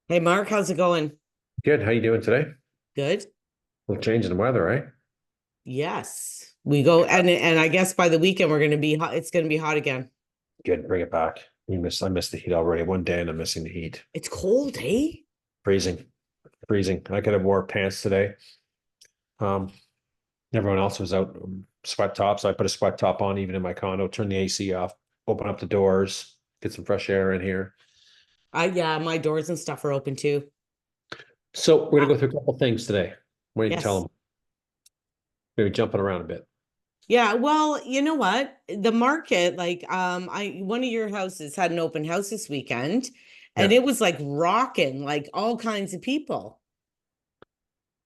Hey Mark, how's it going? Good. How you doing today? Good. A little change in the weather, right? Yes. We go and I guess by the weekend we're gonna be hot. It's gonna be hot again. Good. Bring it back. I missed the heat already. One day and I'm missing the heat. It's cold, eh? Freezing. Freezing. I could have wore pants today. Um, Everyone else was out sweat tops. I put a sweat top on even in my condo, turn the AC off, open up the doors, get some fresh air in here. Yeah, my doors and stuff are open too. So we're Uh, gonna go through a couple things today. What do you tell yes. them? Maybe jumping around a bit. Yeah, well, you know what? The market, I one of your houses had an open house this weekend, and Yeah. it was like rocking, like all kinds of people.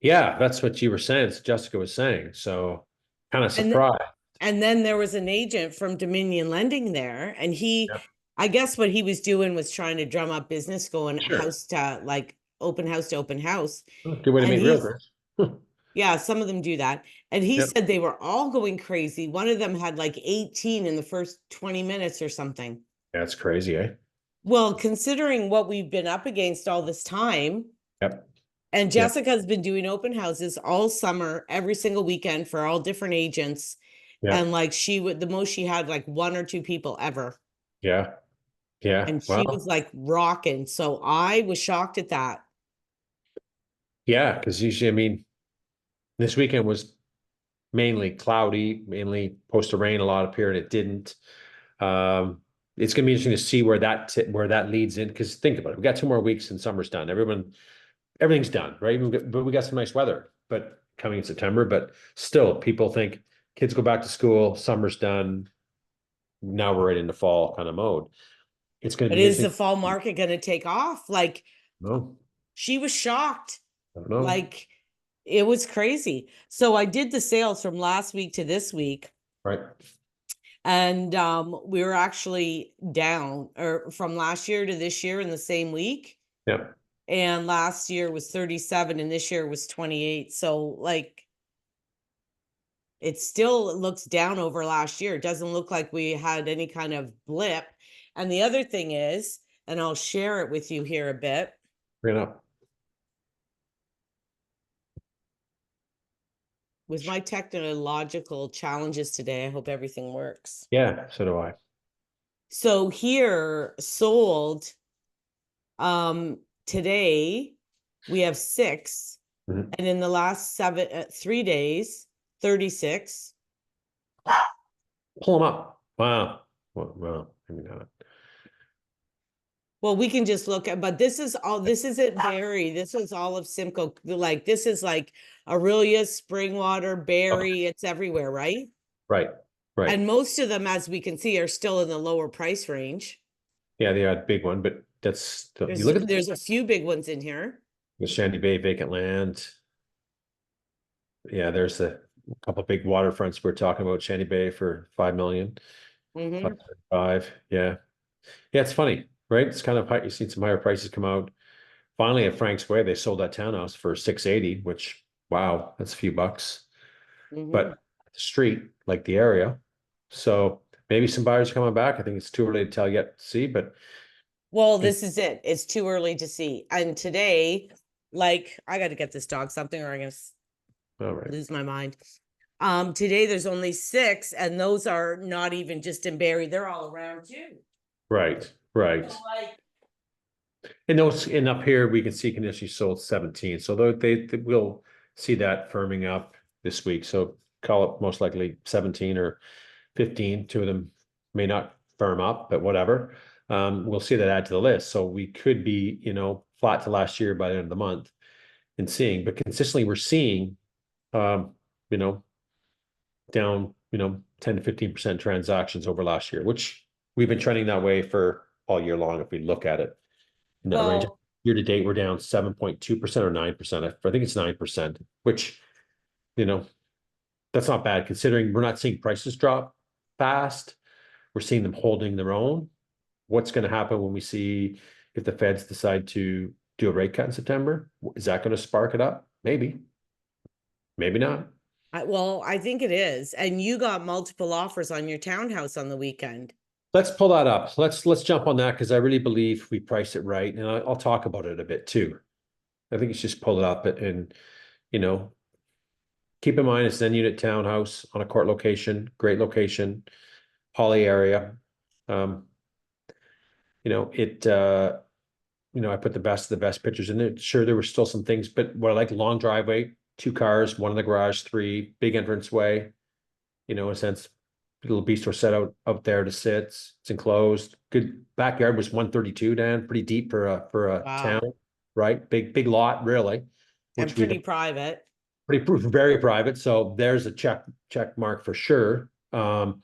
Yeah, that's what you were saying. Jessica was saying. So kind of And surprised. and then there was an agent from Dominion Lending there, and Yeah. I guess what he was doing was trying to drum up business, going Sure. house to like open house to open house. Oh, good way to And meet he's, realtors. yeah, some of them do that. And he Yep. said they were all going crazy. One of them had like 18 in the first 20 minutes or something. That's crazy, eh? Well, considering what we've been up against all this time, Yep. and Yep. Jessica's been doing open houses all summer, every single weekend for all different agents. And Yep. like she would, the most she had like one or two people ever. Yeah. Yeah. And she was Well, like rocking. So I was shocked at that. yeah, because usually, I mean, this weekend was mainly cloudy, mainly supposed to rain a lot up here, and it didn't. Um, it's going to be interesting to see where that leads in. Because think about it, we got 2 more weeks and summer's done. Everything's done, right? But we got some nice weather, but coming in September. But still, people think kids go back to school, summer's done. Now we're right into fall kind of mode. It's going to But be is interesting. the fall market going to take off? Like No, she was shocked. I don't know. Like it was crazy. So I did the sales from last week to this week. Right. And we were actually down or from last year to this year in the same week. Yeah. And last year was 37 and this year was 28. So like it still looks down over last year. It doesn't look like we had any kind of blip. And the other thing is, and I'll share it with you here a bit. Bring it up. With my technological challenges today, I hope everything works. Yeah, so do I. So here sold today we have six, Mhm. and in the last 3 days, 36. Pull them up. Wow. Well, maybe not. Well, we can just look at, but this isn't Barrie. This is all of Simcoe. Like this is like Aurelia, Springwater, Okay. Barrie. It's everywhere, right? Right. Right. And most of them, as we can see, are still in the lower price range. Yeah, they had a big one, but you There's look at there's a few big ones in here. the Shandy Bay vacant land. Yeah, there's a couple big waterfronts we're talking about. Shandy Bay for 5 million, Mm-hmm. 5.5. Yeah. Yeah, it's funny, right? It's kind of high. You've seen some higher prices come out. Finally, at Frank's Way, they sold that townhouse for 680, which wow, that's a few bucks. Mm-hmm. But the street, like the area. So maybe some buyers are coming back. I think it's too early to tell yet to see, but Well, it, this is it. It's too early to see. And today, like, I got to get this dog something, or I'm gonna all right. lose my mind. Today there's only six, and those are not even just in Barrie. They're all around too. Right, right. So, like, And up here we can see conditionally sold 17. So they will see that firming up this week. So call it most likely 17 or 15. Two of them may not firm up, but whatever. We'll see that add to the list. So we could be, flat to last year by the end of the month and seeing, but consistently we're seeing um, you know, down, 10 to 15% transactions over last year, which we've been trending that way for all year long if we look at it in that range. well, Year to date, we're down 7.2% or 9%. I think it's 9%, which, you know, that's not bad considering we're not seeing prices drop fast. We're seeing them holding their own. What's going to happen when we see if the Feds decide to do a rate cut in September? Is that going to spark it up? Maybe, maybe not. I think it is. And you got multiple offers on your townhouse on the weekend. Let's pull that up. Let's jump on that because I really believe we priced it right, and I'll talk about it a bit too. I think it's just pull it up and you know, keep in mind it's an unit townhouse on a court location, great location, Holly area. Um, I put the best pictures in it. Sure, there were still some things, but what I like, long driveway, two cars, one in the garage, three, big entrance way, in a sense, little bistro set out there to sit. It's enclosed. Good backyard was 132, Dan, pretty deep for a Wow. town, right? Big lot, really, And which we pretty private. very private. So there's a check mark for sure. All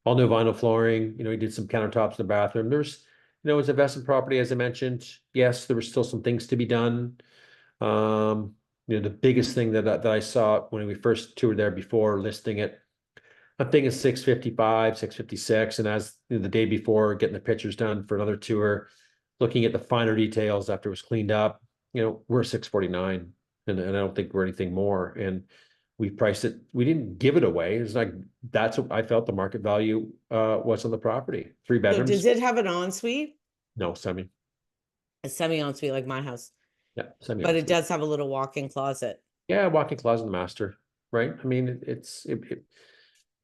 new vinyl flooring. He did some countertops in the bathroom. It's investment property, as I mentioned. Yes, there were still some things to be done. The biggest thing that I saw when we first toured there before listing it, I'm thinking 655, 656. And as the day before, getting the pictures done for another tour, looking at the finer details after it was cleaned up, we're 649. And I don't think we're anything more. And we priced it, we didn't give it away. It's like that's what I felt the market value was on the property. Three So does bedrooms, it have an ensuite? no semi. A semi-ensuite like my house, Yeah, semi but it ensuite. does have a little walk-in closet. Yeah, walk-in closet in the master, right? I mean,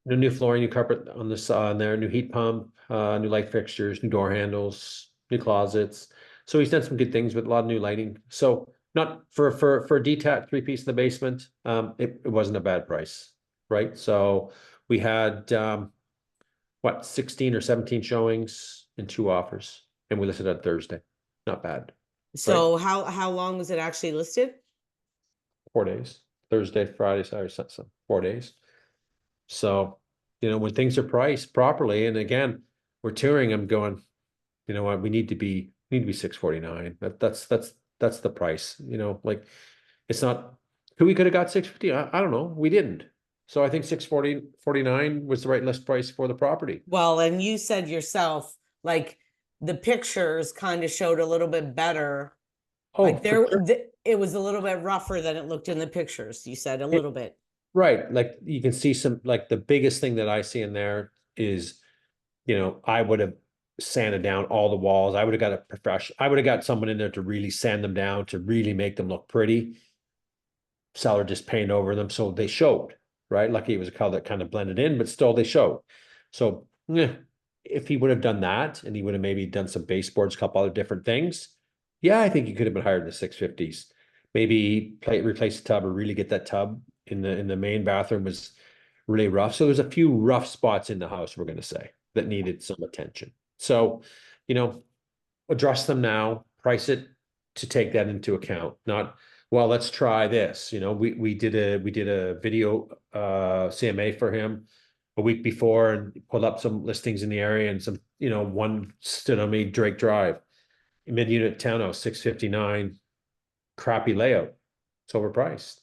new flooring, new carpet on this on there, new heat pump, new light fixtures, new door handles, new closets. So he's done some good things with a lot of new lighting. So not for a detached three-piece in the basement, it wasn't a bad price, right? So we had 16 or 17 showings and two offers, and we listed on Thursday. Not bad, right? So how long was it actually listed? 4 days. Thursday, Friday, Saturday, Sunday, 4 days. So, when things are priced properly, and again, we're touring, I'm going, you know what, we need to be 649. That's the price, like it's not who we could have got 650. I don't know. We didn't. So I think 649 was the right list price for the property. Well, and you said yourself, like the pictures kind of showed a little bit better. Oh, Like for sure. it was a little bit rougher than it looked in the pictures. You said a little bit. Right. Like you can see some, like the biggest thing that I see in there is, I would have sanded down all the walls. I would have got a professional, I would have got someone in there to really sand them down, to really make them look pretty. Seller just painted over them. So they showed, right? Lucky it was a color that kind of blended in, but still they showed. So if he would have done that and he would have maybe done some baseboards, a couple other different things, yeah, I think he could have been higher in the 650s. Maybe replace the tub or really get that tub in the main bathroom was really rough. So there's a few rough spots in the house, we're gonna say, that needed some attention. So, you know, address them now, price it to take that into account, not, well, let's try this. We did a video CMA for him a week before and pulled up some listings in the area and some, one stood on me, Drake Drive, mid-unit townhouse, 659, crappy layout. It's overpriced.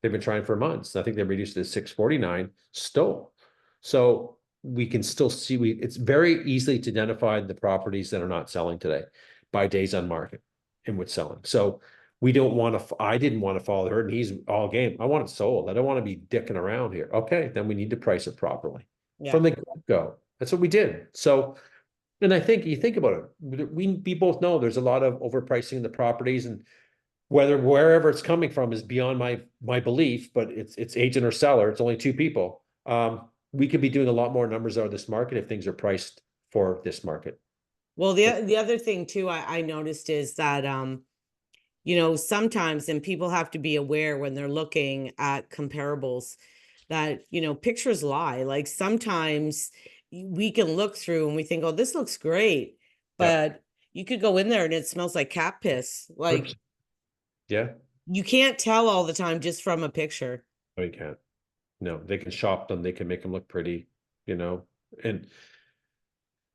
They've been trying for months. I think they reduced it to 649 still. So we can still see it's very easily to identify the properties that are not selling today by days on market and what's selling. So we don't want to, I didn't want to follow the herd, and he's all game. I want it sold. I don't want to be dicking around here. Okay, then we need to price it properly Yeah. from the get-go. That's what we did. So, and I think you think about it, we both know there's a lot of overpricing in the properties, and wherever it's coming from is beyond my belief, but it's agent or seller. It's only two people. We could be doing a lot more numbers out of this market if things are priced for this market. Well, the other thing too I noticed is that sometimes, and people have to be aware when they're looking at comparables, that pictures lie. Like sometimes we can look through and we think, oh, this looks great, Yeah. but you could go in there and it smells like cat piss. Like Yeah. you can't tell all the time just from a picture. No, you can't. No, they can shop them. They can make them look pretty, and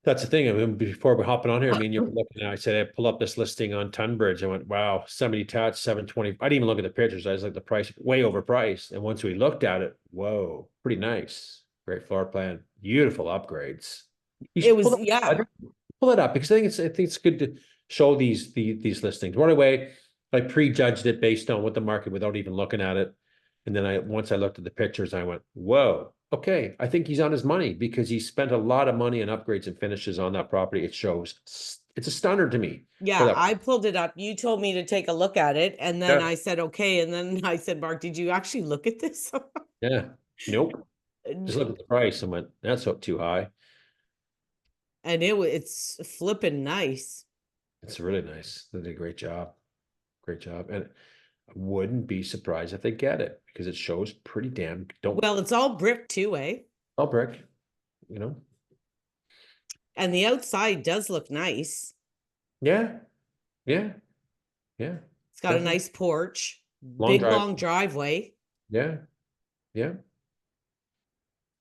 that's the thing. I mean, before we're hopping on here, I mean, you're looking at, I said, I pull up this listing on Tunbridge. I went, wow, 70 touch, 720. I didn't even look at the pictures. I was like, the price way overpriced. And once we looked at it, whoa, pretty nice. Great floor plan, beautiful upgrades. You It should was, yeah. pull it up because I think it's good to show these listings. Right away, I prejudged it based on what the market without even looking at it. And then once I looked at the pictures, I went, whoa, okay, I think he's on his money because he spent a lot of money on upgrades and finishes on that property. It shows. It's a stunner to me for Yeah, that. I pulled it up. You told me to take a look at it, and then Yeah. I said, okay. And then I said, Mark, did you actually look at this? Yeah. Nope. Just look at the price and went, that's up too high. And it's flipping nice. It's really nice. They did a great job. Great job. And I wouldn't be surprised if they get it because it shows pretty damn don't Well, it's all brick too, eh? all brick, you know. And the outside does look nice. Yeah. Yeah. Yeah. It's got a Definitely. nice porch, Long big drive. long driveway. Yeah. Yeah.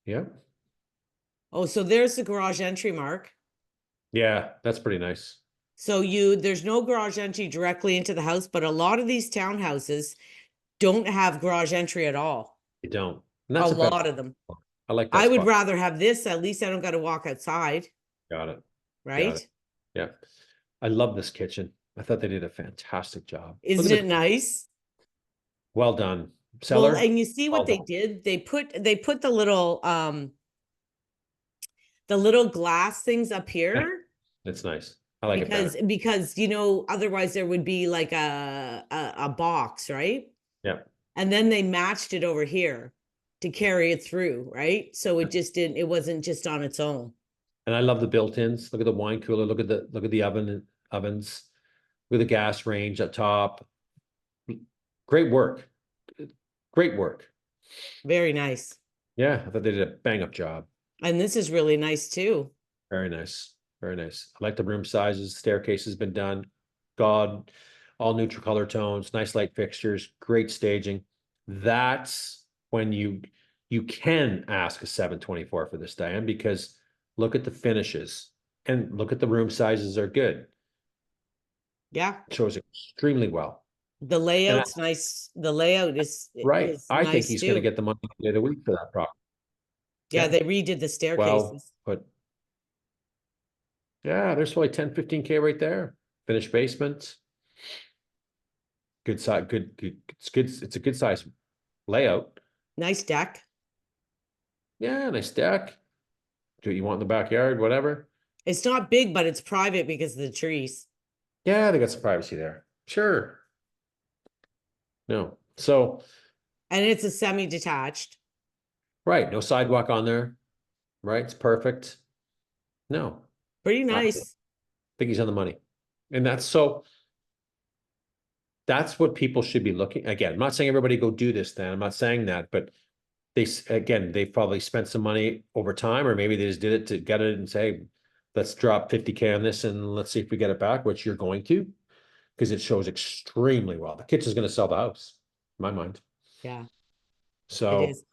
Yeah. Oh, so there's the garage entry, Mark. Yeah. That's pretty nice. So there's no garage entry directly into the house, but a lot of these townhouses don't have garage entry at all. You don't. And A that's a better. lot of them. I like that I would spot. rather have this. At least I don't got to walk outside, Got it. Got right? it. Yeah. I love this kitchen. I thought they did a fantastic job. Look Isn't at it this. nice? Well done. Well, Seller. and you see Well what they done. did? They put the little glass things up Yeah. here It's nice. I like it better. because otherwise there would be like a box, right? Yeah. And then they matched it over here to carry it through, right? So it wasn't just on its own. And I love the built-ins. Look at the wine cooler. Look at the ovens. Look at the gas range up top. Great work. Great work. Very nice. Yeah, I thought they did a bang up job. And this is really nice too. Very nice. Very nice. I like the room sizes. Staircase has been done. God, all neutral color tones, nice light fixtures, great staging. That's when you can ask a 724 for this, Diane, because look at the finishes and look at the room sizes are good. Yeah. It shows extremely well. The layout's nice. The layout Right. is I think nice he's going to too. get the money of the week for that property. Yeah, Yeah. they redid the Well, staircases. but yeah, there's probably 10, 15K right there. Finished basement. Good size, good. It's good. It's a good size layout. Nice deck. Yeah, nice deck. Do what you want in the backyard, whatever. It's not big, but it's private because of the trees. Yeah, they got some privacy there. Sure. No. So, And it's a semi-detached. right, no sidewalk on there. Right, it's perfect. No, Pretty I nice. think he's on the money. And that's what people should be looking. Again, I'm not saying everybody go do this then. I'm not saying that, but they probably spent some money over time, or maybe they just did it to get it and say, let's drop 50K on this and let's see if we get it back, which you're going to, because it shows extremely well. The kitchen's going to sell the house, in my mind. Yeah, it So, is.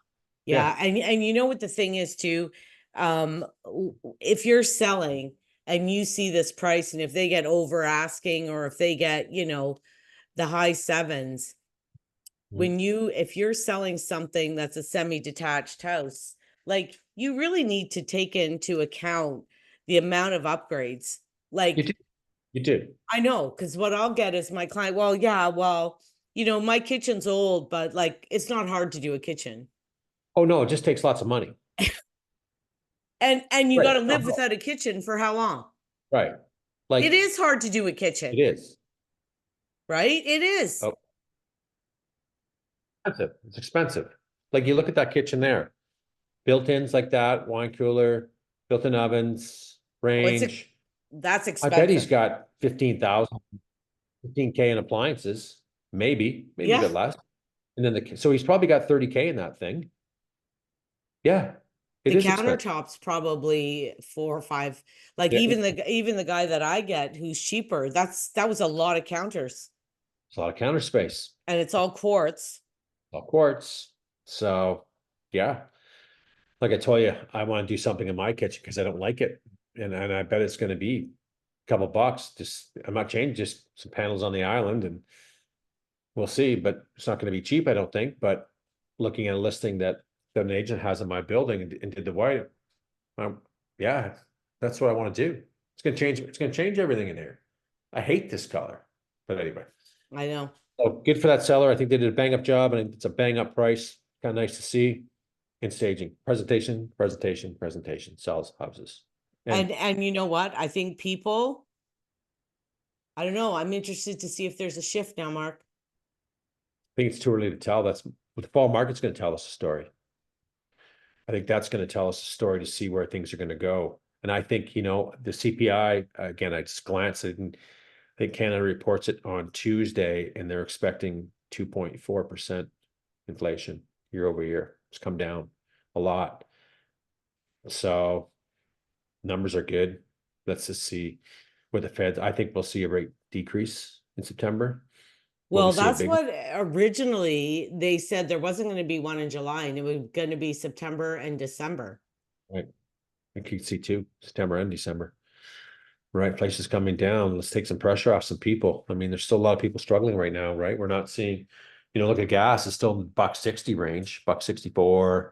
Yeah. And you know what the thing is too? If you're selling and you see this price, and if they get over asking, or if they get, the high sevens, if you're selling something that's a semi-detached house, like you really need to take into account the amount of upgrades. you Like, do, you do. I know, because what I'll get is my client, well, yeah, well, my kitchen's old, but like it's not hard to do a kitchen. Oh, no, it just takes lots of money. And you Right. got to live without a kitchen for how long? Right. Like It is hard to do a it kitchen, is. right? It is. Oh, expensive. It's expensive. Like you look at that kitchen there, built-ins like that, wine cooler, built-in ovens, Oh, range. that's I bet he's expensive. got 15,000, 15K in appliances, maybe a Yeah. bit less. And then so he's probably got 30K in that thing. Yeah, it The is expensive. countertops probably 4 or 5. Like Yeah, even the guy that I get who's cheaper, that was a lot of counters, it's a lot of counter space, and it's all quartz. all quartz. So, yeah, like I told you, I want to do something in my kitchen because I don't like it, and I bet it's going to be a couple bucks. Just I'm not changing, just some panels on the island, and we'll see. But it's not going to be cheap, I don't think. But looking at a listing that an agent has in my building and did the white, yeah, that's what I want to do. It's going to change. It's going to change everything in here. I hate this color, but anyway. I know. So good for that seller. I think they did a bang up job and it's a bang up price. Kind of nice to see. and staging, presentation, sells houses. And And you know what? I think people, I don't know, I'm interested to see if there's a shift now, Mark. I think it's too early to tell. That's what the fall market's going to tell us a story. I think that's going to tell us a story to see where things are going to go. And I think, the CPI, again, I just glanced at it, and I think Canada reports it on Tuesday, and they're expecting 2.4% inflation year over year. It's come down a lot. So numbers are good. Let's just see where the Fed, I think we'll see a rate decrease in September. Will we Well, see a that's big, what originally they said there wasn't going to be one in July and it was going to be September and December. right? I could see two, September and December. Right, inflation's coming down. Let's take some pressure off some people. I mean, there's still a lot of people struggling right now, right? We're not seeing, look at gas, it's still in the $1.60 range, $1.64.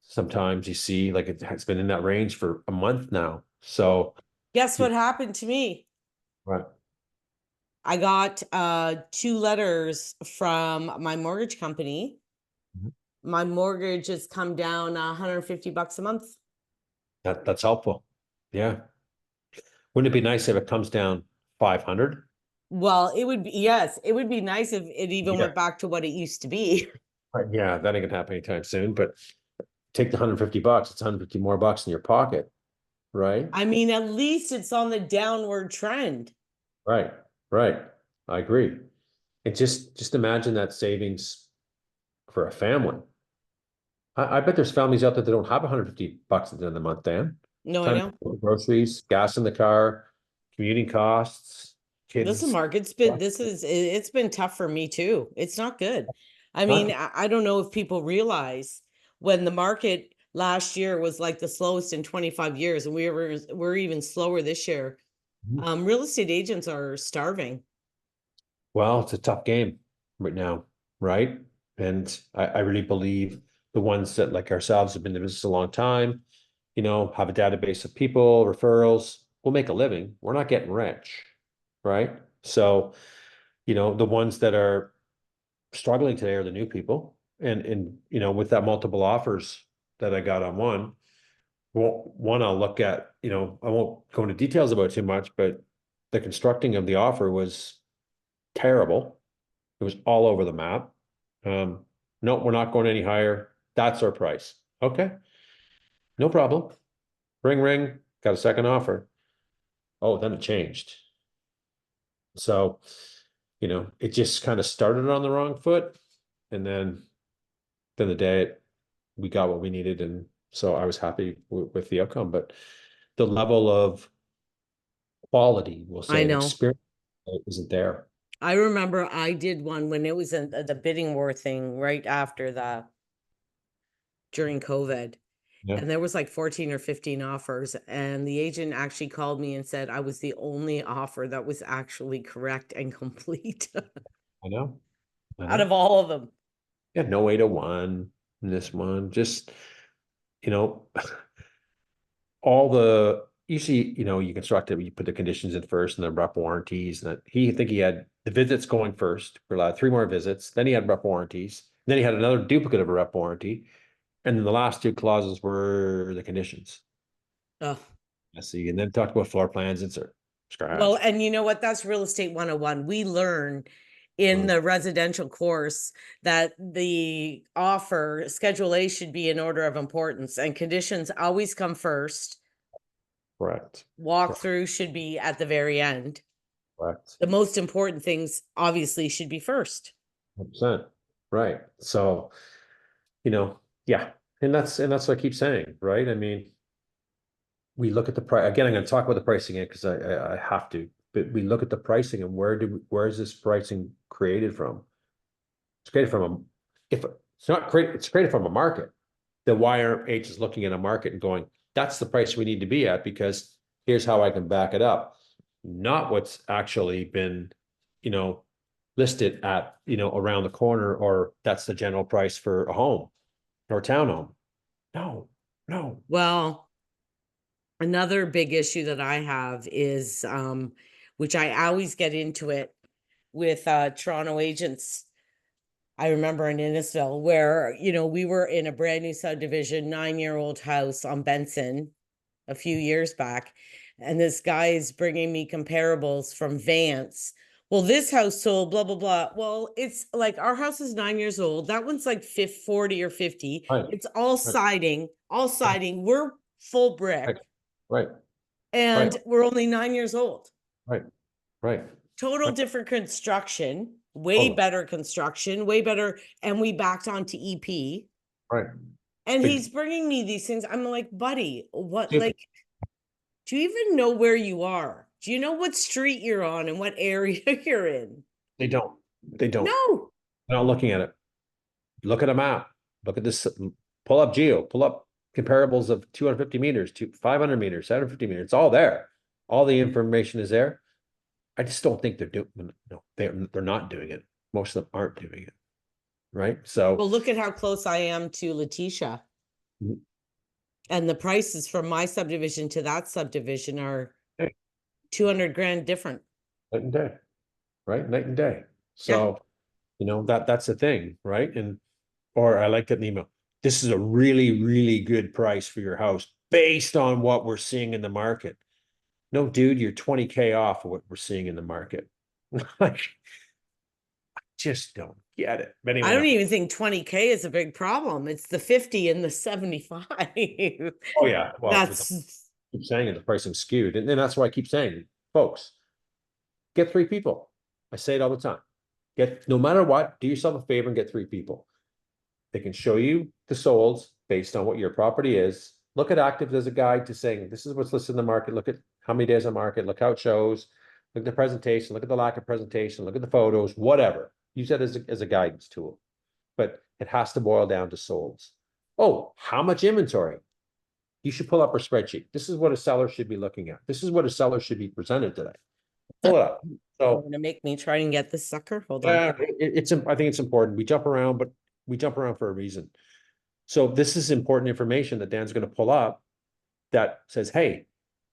Sometimes you see like it's been in that range for a month now. So, Guess you- what happened to me? right. I got 2 letters from my mortgage company. Mhm. My mortgage has come down $150 a month. That's helpful. Yeah. Wouldn't it be nice if it comes down 500? Well, it would be, yes, it would be nice if it even Yeah. went back to what it used to be. Right. Yeah, that ain't gonna happen anytime soon, but take the $150, it's 150 more bucks in your pocket, right? I mean, at least it's on the downward trend. Right, right. I agree. And just imagine that savings for a family. I bet there's families out there that don't have $150 at the end of the month, Dan. No, I Time know. for groceries, gas in the car, commuting costs, Listen, kids. Mark, it's been tough for me too. It's not good. I mean, Huh? I don't know if people realize when the market last year was like the slowest in 25 years, and we're even slower this year. Mhm. Real estate agents are starving. Well, it's a tough game right now, right? And I really believe the ones that like ourselves have been in business a long time, have a database of people, referrals, we'll make a living. We're not getting rich, right? So, the ones that are struggling today are the new people. And with that multiple offers that I got on one I'll look at, I won't go into details about it too much, but the constructing of the offer was terrible. It was all over the map. No, we're not going any higher. That's our price. Okay, no problem. Ring, ring, got a second offer. Oh, then it changed. So, it just kind of started on the wrong foot. And then the day we got what we needed. And so I was happy with the outcome. But the level of quality, we'll I say, and know. experience isn't there. I remember I did one when it was in the bidding war thing right after during COVID. Yeah, And there was like 14 or 15 offers. And the agent actually called me and said I was the only offer that was actually correct and complete I know. I out of know. all of them. Yeah, no 801 in this one. Just, you know, all the usually, you construct it, you put the conditions in first and then rep warranties. And that I think he had the visits going first. We're allowed 3 more visits. Then he had rep warranties. Then he had another duplicate of a rep warranty. And then the last 2 clauses were the conditions. Oh, I see. And then talked about floor plans and well, scratch. and you know what? That's real estate 101. We learn in Mm, the residential course that the offer schedule A should be in order of importance and conditions always come first. correct. Correct. Walkthrough should be at the very end. Correct. The most important things obviously should be first. 100%. Right. So, yeah. And that's what I keep saying, right? I mean, we look at the price again. I'm going to talk about the pricing again because I have to. But we look at the pricing and where is this pricing created from? It's created from if it's not created, it's created from a market. Then why aren't agents looking at a market and going, that's the price we need to be at because here's how I can back it up, not what's actually been, you know, listed at around the corner or that's the general price for a home or a townhome. No, no. Well, another big issue that I have is which I always get into it with Toronto agents. I remember in Innisfil where, you know, we were in a brand new subdivision, 9-year-old house on Benson a few years back. And this guy is bringing me comparables from Vance. Well, this house sold, blah, blah, blah. Well, it's like our house is 9 years old. That one's like 40 or 50. Right, It's all right, siding, all siding. We're full right, brick right, right, and we're only 9 years old. right, right, Total right, different construction, way totally, better construction, way better. And we backed onto EP. right. And But he's bringing me these things. I'm like, buddy, what, if like, do you even know where you are? Do you know what street you're on and what area you're in? they don't, No. they're not looking at it. Look at a map, look at this, pull up geo, pull up comparables of 250 meters to 500 meters, 750 meters. It's all there. All the information is there. I just don't think they're doing, no, they're not doing it. Most of them aren't doing it. Right. So Well, look at how close I am to Letitia. Mhm. And the prices from my subdivision to that subdivision are Hey, 200 grand different. night and day, right? Night and day. Yeah. So, that's the thing, right? And, or I like that email. This is a really, really good price for your house based on what we're seeing in the market. No, dude, you're 20K off of what we're seeing in the market. Like, I just don't get it. But I anyway, don't no. even think 20K is a big problem. It's the 50 and the 75. Oh yeah. Well, with the, That's keep saying it, the pricing skewed. And that's why I keep saying, folks, get 3 people. I say it all the time. No matter what, do yourself a favor and get 3 people. They can show you the solds based on what your property is. Look at actives as a guide to saying, this is what's listed in the market. Look at how many days on market, look how it shows, look at the presentation, look at the lack of presentation, look at the photos, whatever. Use that as a guidance tool. But it has to boil down to solds. Oh, how much inventory? You should pull up our spreadsheet. This is what a seller should be looking at. This is what a seller should be presented today. Pull it up. You're So gonna make me try and get this sucker. Hold on. yeah, I think it's important. We jump around, but we jump around for a reason. So this is important information that Dan's going to pull up that says, hey,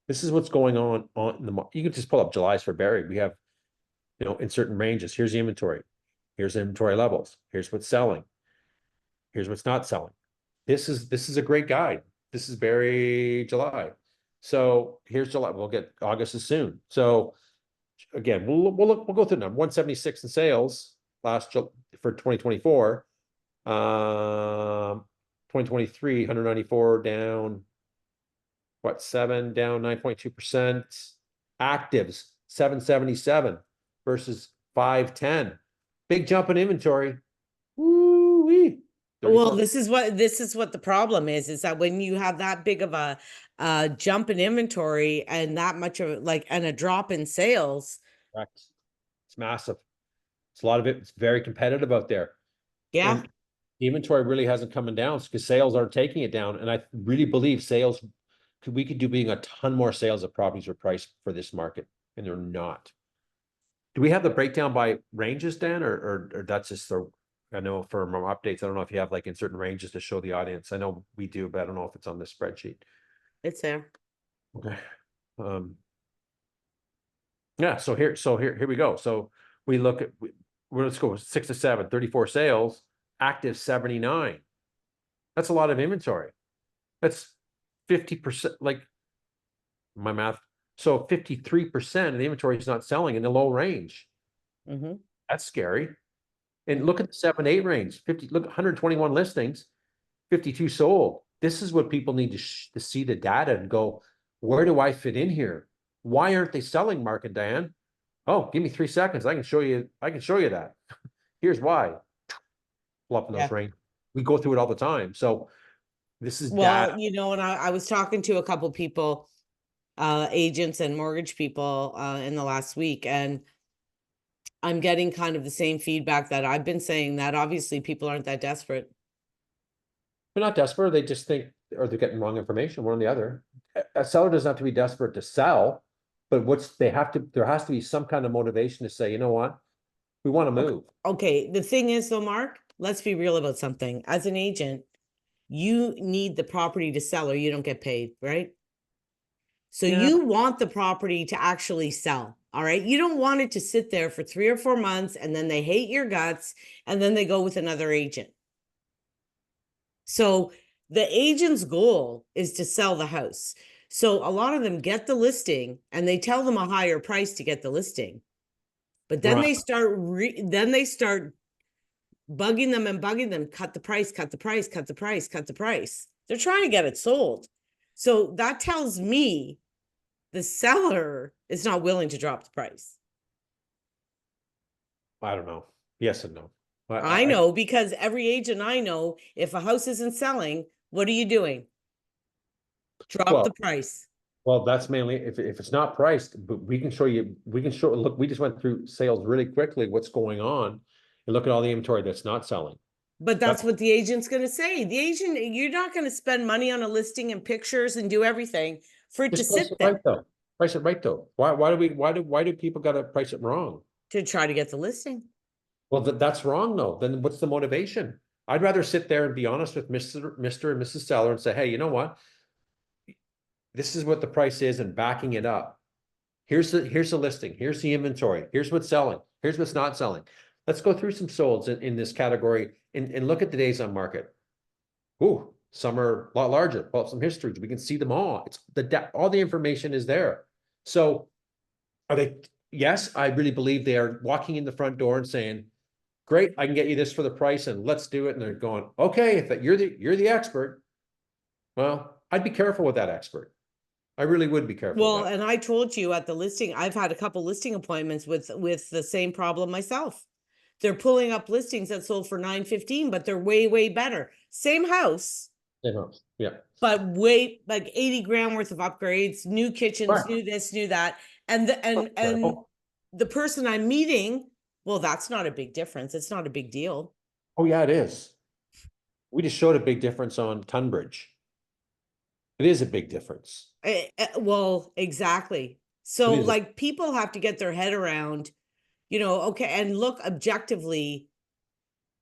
this is what's going on in the market. You can just pull up July's for Barrie. We have, in certain ranges. Here's the inventory. Here's the inventory levels. Here's what's selling. Here's what's not selling. This is a great guide. This is Barrie July. So here's July. We'll get August is soon. So again, we'll go through them. 176 in sales for 2024. 2023, 194 down, what, 7 down 9.2%. Actives, 777 versus 510. Big jump in inventory. Woo-wee. Well, 34. this is what the problem is that when you have that big of a jump in inventory and that much of like and a drop in sales. Correct. It's massive. It's a lot of it. It's very competitive out there. Yeah. And the inventory really hasn't come down because sales aren't taking it down. And I really believe we could do being a ton more sales of properties are priced for this market, and they're not. Do we have the breakdown by ranges, Dan, or that's just I know for more updates, I don't know if you have like in certain ranges to show the audience. I know we do, but I don't know if it's on this spreadsheet. It's there. Okay. Yeah, so here we go. So we look at let's go 6 to 7, 34 sales, active 79. That's a lot of inventory. That's 50%, like my math. So 53% of the inventory is not selling in the low range. Mm-hmm. That's scary. And look at the 7-8 range. 121 listings, 52 sold. This is what people need to see the data and go, where do I fit in here? Why aren't they selling, Mark and Diane? Oh, give me 3 seconds. I can show you that. Here's why. Pull up in those range. We go through it all the time. So this is Well, data. and I was talking to a couple people, agents and mortgage people, in the last week, and I'm getting kind of the same feedback that I've been saying, that obviously people aren't that desperate. They're not desperate. They just think, or they're getting wrong information, one or the other. A seller doesn't have to be desperate to sell, but there has to be some kind of motivation to say, you know what? We want to move. Okay. The thing is though, Mark, let's be real about something. As an agent, you need the property to sell or you don't get paid, right? So Yeah. you want the property to actually sell. All right. You don't want it to sit there for 3 or 4 months and then they hate your guts and then they go with another agent. So the agent's goal is to sell the house. So a lot of them get the listing and they tell them a higher price to get the listing. But then Right. they start bugging them and bugging them, cut the price, cut the price, cut the price, cut the price. They're trying to get it sold. So that tells me the seller is not willing to drop the price. I don't know. Yes and no. I know because every agent I know, if a house isn't selling, what are you doing? Drop the price. Well, that's mainly if it's not priced, but we can show you, look, we just went through sales really quickly, what's going on. And look at all the inventory that's not selling. But that's what the agent's going to say. The agent, you're not going to spend money on a listing and pictures and do everything for it to sit there. Right though. Price it right though. Why do people gotta price it wrong? To try to get the listing. Well, that's wrong though. Then what's the motivation? I'd rather sit there and be honest with Mr. and Mrs. Seller and say, hey, you know what? This is what the price is and backing it up. Here's the listing. Here's the inventory. Here's what's selling. Here's what's not selling. Let's go through some solds in this category and look at the days on market. Ooh, some are a lot larger. Pull up some histories. We can see them all. It's all the information is there. So are they? Yes, I really believe they are walking in the front door and saying, great, I can get you this for the price and let's do it. And they're going, okay, if you're the expert. Well, I'd be careful with that expert. I really would be careful. Well, and I told you at the listing, I've had a couple listing appointments with the same problem myself. They're pulling up listings that sold for $915, but they're way, way better. Same house. Same house, yeah. But way like 80 grand worth of upgrades, new kitchens, right. New this, new that. And the person I'm meeting, well, that's not a big difference. It's not a big deal. Oh yeah, it is. We just showed a big difference on Tunbridge. It is a big difference. Well, exactly. So like people have to get their head around, okay, and look objectively.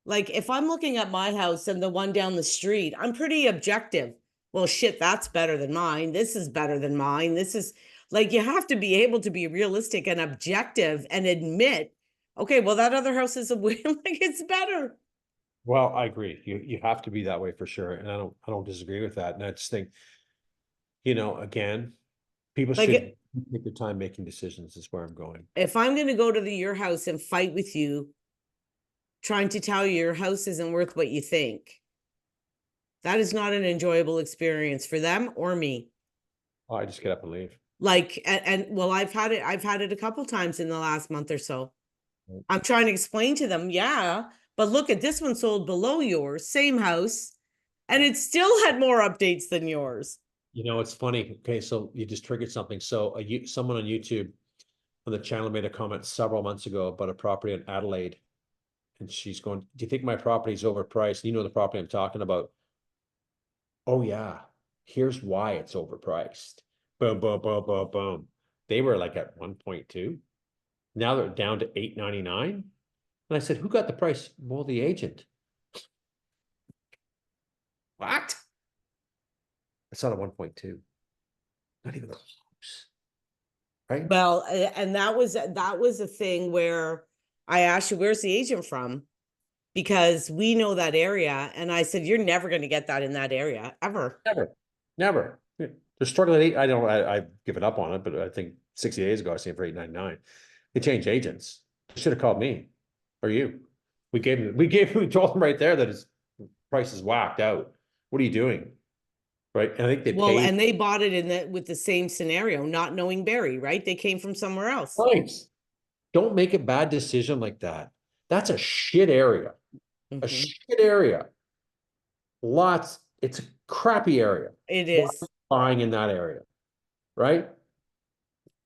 Like if I'm looking at my house and the one down the street, I'm pretty objective. Well, shit, that's better than mine. This is better than mine. This is like, you have to be able to be realistic and objective and admit, okay, well, that other house is like it's better. Well, I agree. You have to be that way for sure. And I don't disagree with that. And I just think, again, people should take their time making decisions is where I'm going. If I'm going to go to your house and fight with you, trying to tell you your house isn't worth what you think, that is not an enjoyable experience for them or me. Oh, I just get up and leave. Like, and well, I've had it a couple times in the last month or so. Right. I'm trying to explain to them, yeah, but look at this one sold below yours, same house, and it still had more updates than yours. It's funny. Okay, so you just triggered something. So someone on YouTube on the channel made a comment several months ago about a property in Adelaide. And she's going, do you think my property is overpriced? You know the property I'm talking about. Oh yeah, here's why it's overpriced. Boom, boom, boom, boom, boom. They were like at 1.2. Now they're down to $8.99. And I said, who got the price? Well, the agent. What? It's not a 1.2. Not even close. Right? Well, and that was a thing where I asked you, where's the agent from? Because we know that area. And I said, you're never going to get that in that area, ever. Never. They're struggling at I've given up on it, but I think 60 days ago, I seen it for $8.99. They changed agents. They should have called me or you. We told them right there that his price is whacked out. What are you doing? Right. And I think and they bought it with the same scenario, not knowing Barrie, right? They came from somewhere else. Right. Don't make a bad decision like that. That's a shit area. Mm-hmm. A shit area. It's a crappy area. It is. Buying in that area. Right?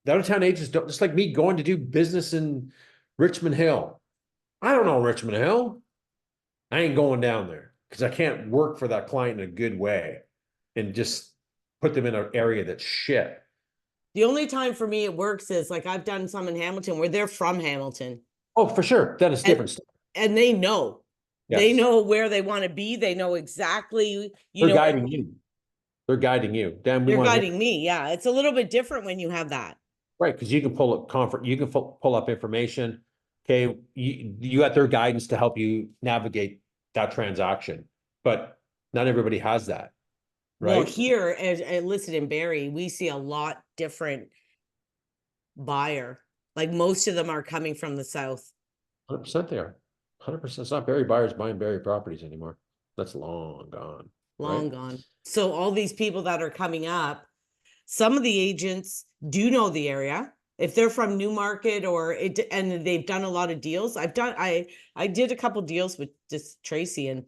The out-of-town agents don't, just like me going to do business in Richmond Hill. I don't know Richmond Hill. I ain't going down there because I can't work for that client in a good way and just put them in an area that's shit. The only time for me it works is like I've done some in Hamilton where they're from Hamilton. Oh, for sure. That is different. And they know. Yes. They know where they want to be. They know exactly, They're guiding you. They're guiding you. They're guiding me. Yeah. It's a little bit different when you have that. Right, because you can pull up you can pull up information. Okay, you got their guidance to help you navigate that transaction, but not everybody has that, Well, right? here, as listed in Barrie, we see a lot different buyer. Like most of them are coming from the south. 100% they are. 100%. It's not Barry buyers buying Barry properties anymore. That's long gone, right? Long gone. So all these people that are coming up, some of the agents do know the area. If they're from Newmarket or it, and they've done a lot of deals. I did a couple deals with just Tracy, and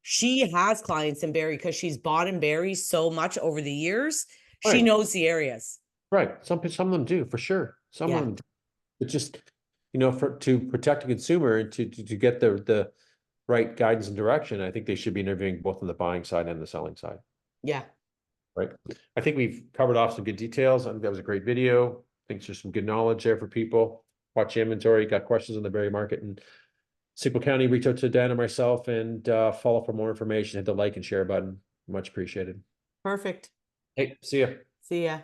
she has clients in Barrie because she's bought in Barrie so much over the years. She Right, knows the areas. right. Some of them do for sure. Some of Yeah. them, it's just, to protect the consumer and to get the right guidance and direction, I think they should be interviewing both on the buying side and the selling side. Yeah. Right. I think we've covered off some good details. I think that was a great video. I think there's some good knowledge there for people. Watch the inventory, got questions on the Barrie market and Sickle County, reach out to Dan and myself and follow for more information. Hit the like and share button. Much appreciated. Perfect. Hey, see ya. See ya.